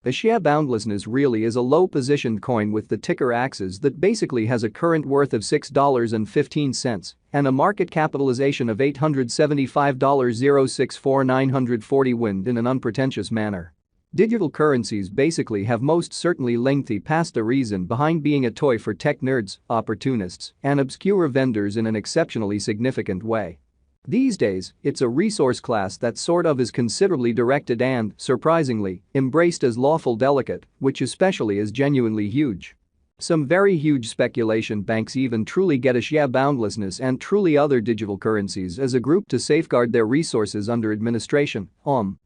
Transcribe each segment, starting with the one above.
Axie boundlessness really is a low-positioned coin with the ticker Axie that basically has a current worth of $6.15 and a market capitalization of $875.064,940 wind in an unpretentious manner. Digital currencies basically have most certainly lengthy past the reason behind being a toy for tech nerds, opportunists, and obscure vendors in an exceptionally significant way. These days, it's a resource class that sort of is considerably directed and, surprisingly, embraced as lawful delicate, which especially is genuinely huge. Some very huge speculation banks even truly get Axie boundlessness and truly other digital currencies as a group to safeguard their resources under administration,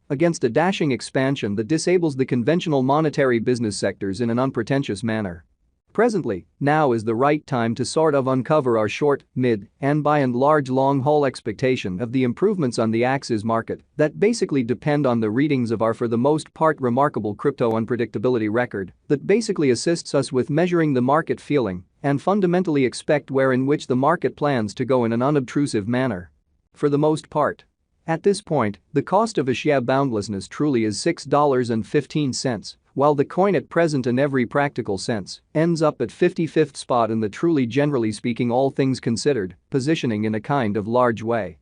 against a dashing expansion that disables the conventional monetary business sectors in an unpretentious manner. Presently, now is the right time to sort of uncover our short, mid, and by and large long-haul expectation of the improvements on the Axie market that basically depend on the readings of our for the most part remarkable crypto unpredictability record that basically assists us with measuring the market feeling and fundamentally expect where in which the market plans to go in an unobtrusive manner. For the most part. At this point, the cost of Axie boundlessness truly is $6.15, while the coin at present in every practical sense ends up at 55th spot in the truly generally speaking all things considered positioning in a kind of large way.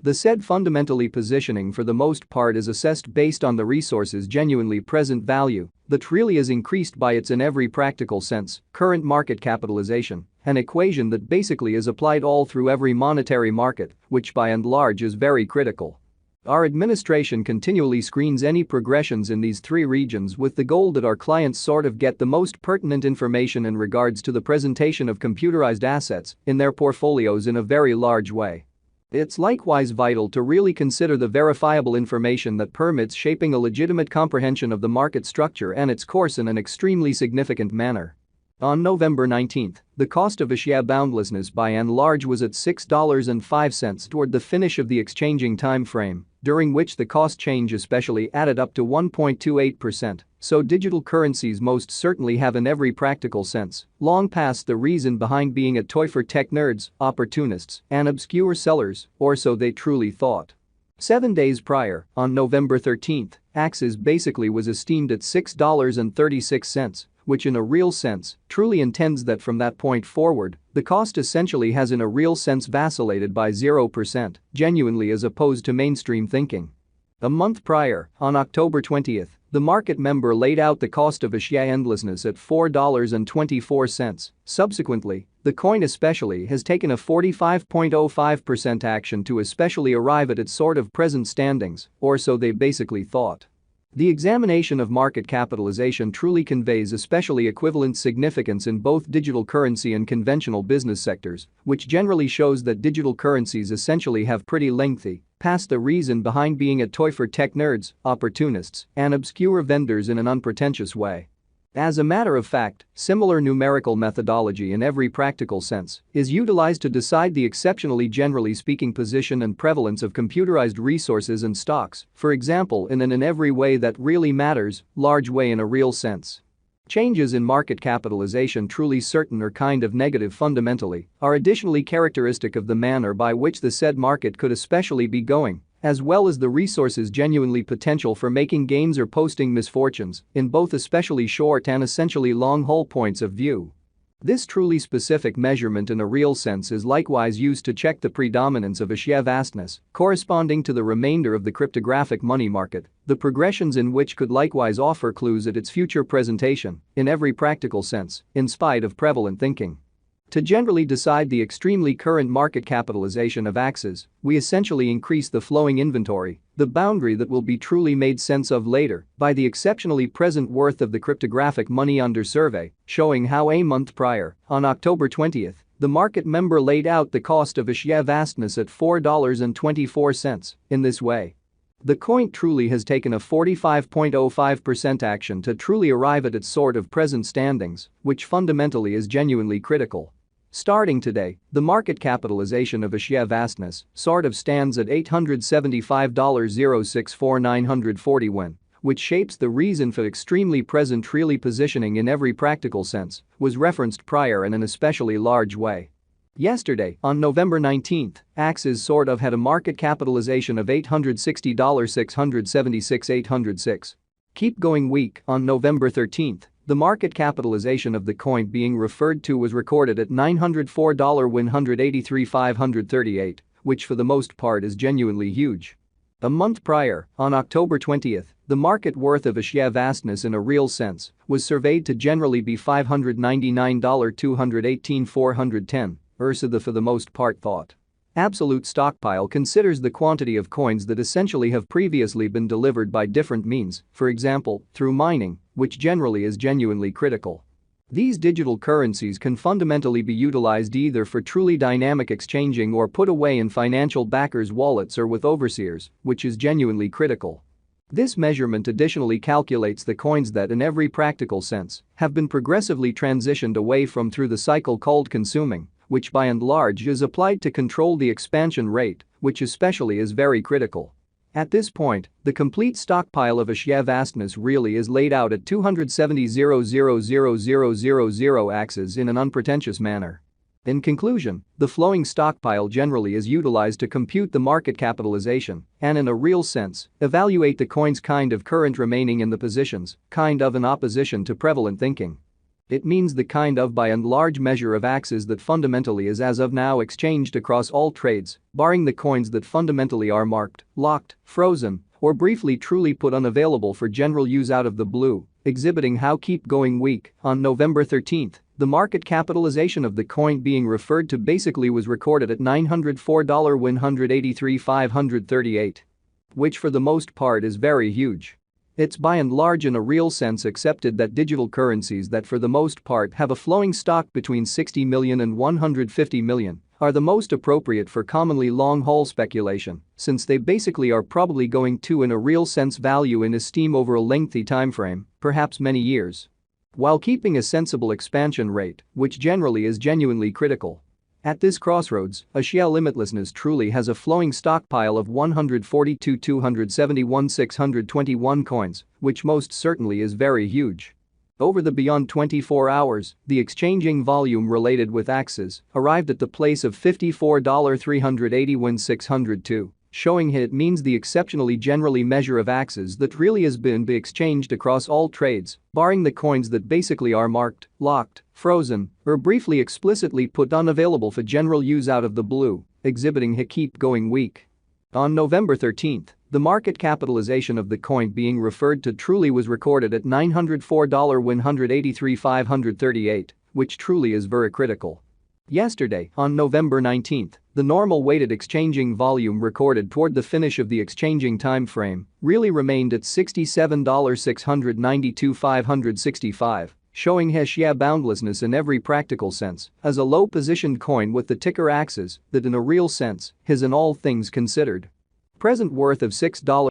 The said fundamentally positioning for the most part is assessed based on the resource's genuinely present value that really is increased by its in every practical sense current market capitalization, an equation that basically is applied all through every monetary market, which by and large is very critical. Our administration continually screens any progressions in these three regions with the goal that our clients sort of get the most pertinent information in regards to the presentation of computerized assets in their portfolios in a very large way. It's likewise vital to really consider the verifiable information that permits shaping a legitimate comprehension of the market structure and its course in an extremely significant manner. On November 19, the cost of Axie boundlessness by and large was at $6.05 toward the finish of the exchanging time frame, during which the cost change especially added up to 1.28%, so digital currencies most certainly have in every practical sense long past the reason behind being a toy for tech nerds, opportunists, and obscure sellers, or so they truly thought. 7 days prior, on November 13, Axie basically was esteemed at $6.36, which in a real sense truly intends that from that point forward, the cost essentially has in a real sense vacillated by 0%, genuinely as opposed to mainstream thinking. A month prior, on October 20, the market member laid out the cost of Axie endlessness at $4.24. Subsequently, the coin especially has taken a 45.05% action to especially arrive at its sort of present standings, or so they basically thought. The examination of market capitalization truly conveys especially equivalent significance in both digital currency and conventional business sectors, which generally shows that digital currencies essentially have pretty lengthy, past the reason behind being a toy for tech nerds, opportunists, and obscure vendors in an unpretentious way. As a matter of fact, similar numerical methodology in every practical sense is utilized to decide the exceptionally generally speaking position and prevalence of computerized resources and stocks, for example in an in every way that really matters, large way in a real sense. Changes in market capitalization truly certain or kind of negative fundamentally are additionally characteristic of the manner by which the said market could especially be going, as well as the resources genuinely potential for making gains or posting misfortunes in both especially short and essentially long-haul points of view. This truly specific measurement in a real sense is likewise used to check the predominance of Axie vastness corresponding to the remainder of the cryptographic money market, the progressions in which could likewise offer clues at its future presentation in every practical sense, in spite of prevalent thinking. To generally decide the extremely current market capitalization of Axie, we essentially increase the flowing inventory, the boundary that will be truly made sense of later, by the exceptionally present worth of the cryptographic money under survey, showing how a month prior, on October 20, the market member laid out the cost of Axie vastness at $4.24 in this way. The coin truly has taken a 45.05% action to truly arrive at its sort of present standings, which fundamentally is genuinely critical. Starting today, the market capitalization of Axie vastness sort of stands at $875.064,940 when, which shapes the reason for extremely present really positioning in every practical sense, was referenced prior in an especially large way. Yesterday, on November 19, Axie sort of had a market capitalization of $860,676,806. Keep going week. On November 13th, the market capitalization of the coin being referred to was recorded at $904,183,538, which for the most part is genuinely huge. A month prior, on October 20th, the market worth of Axie vastness in a real sense was surveyed to generally be $599,218,410, the for the most part thought. Absolute stockpile considers the quantity of coins that essentially have previously been delivered by different means, for example, through mining, which generally is genuinely critical. These digital currencies can fundamentally be utilized either for truly dynamic exchanging or put away in financial backers' wallets or with overseers, which is genuinely critical. This measurement additionally calculates the coins that in every practical sense have been progressively transitioned away from through the cycle called consuming, which by and large is applied to control the expansion rate, which especially is very critical. At this point, the complete stockpile of Axie vastness really is laid out at 270,000,000 axes in an unpretentious manner. In conclusion, the flowing stockpile generally is utilized to compute the market capitalization and in a real sense, evaluate the coin's kind of current remaining in the positions, kind of in opposition to prevalent thinking. It means the kind of by and large measure of axes that fundamentally is as of now exchanged across all trades, barring the coins that fundamentally are marked, locked, frozen, or briefly truly put unavailable for general use out of the blue, exhibiting how keep going week. On November 13th, the market capitalization of the coin being referred to basically was recorded at $904,183,538, which for the most part is very huge. It's by and large in a real sense accepted that digital currencies that for the most part have a flowing stock between 60 million and 150 million are the most appropriate for commonly long-haul speculation, since they basically are probably going to in a real sense value in esteem over a lengthy timeframe, perhaps many years, while keeping a sensible expansion rate, which generally is genuinely critical. At this crossroads, Axie limitlessness truly has a flowing stockpile of 142,271,621 coins, which most certainly is very huge. Over the beyond 24 hours, the exchanging volume related with axes arrived at the place of $54,381,602, showing it means the exceptionally generally measure of axes that really has been exchanged across all trades, barring the coins that basically are marked, locked, frozen, or briefly explicitly put unavailable for general use out of the blue, exhibiting a keep going week. On November 13th, the market capitalization of the coin being referred to truly was recorded at $904,183,538, which truly is very critical. Yesterday, on November 19th, the normal weighted exchanging volume recorded toward the finish of the exchanging time frame really remained at $67,692,565, showing Axie boundlessness in every practical sense as a low-positioned coin with the ticker axes that in a real sense is in all things considered. Present worth of $6.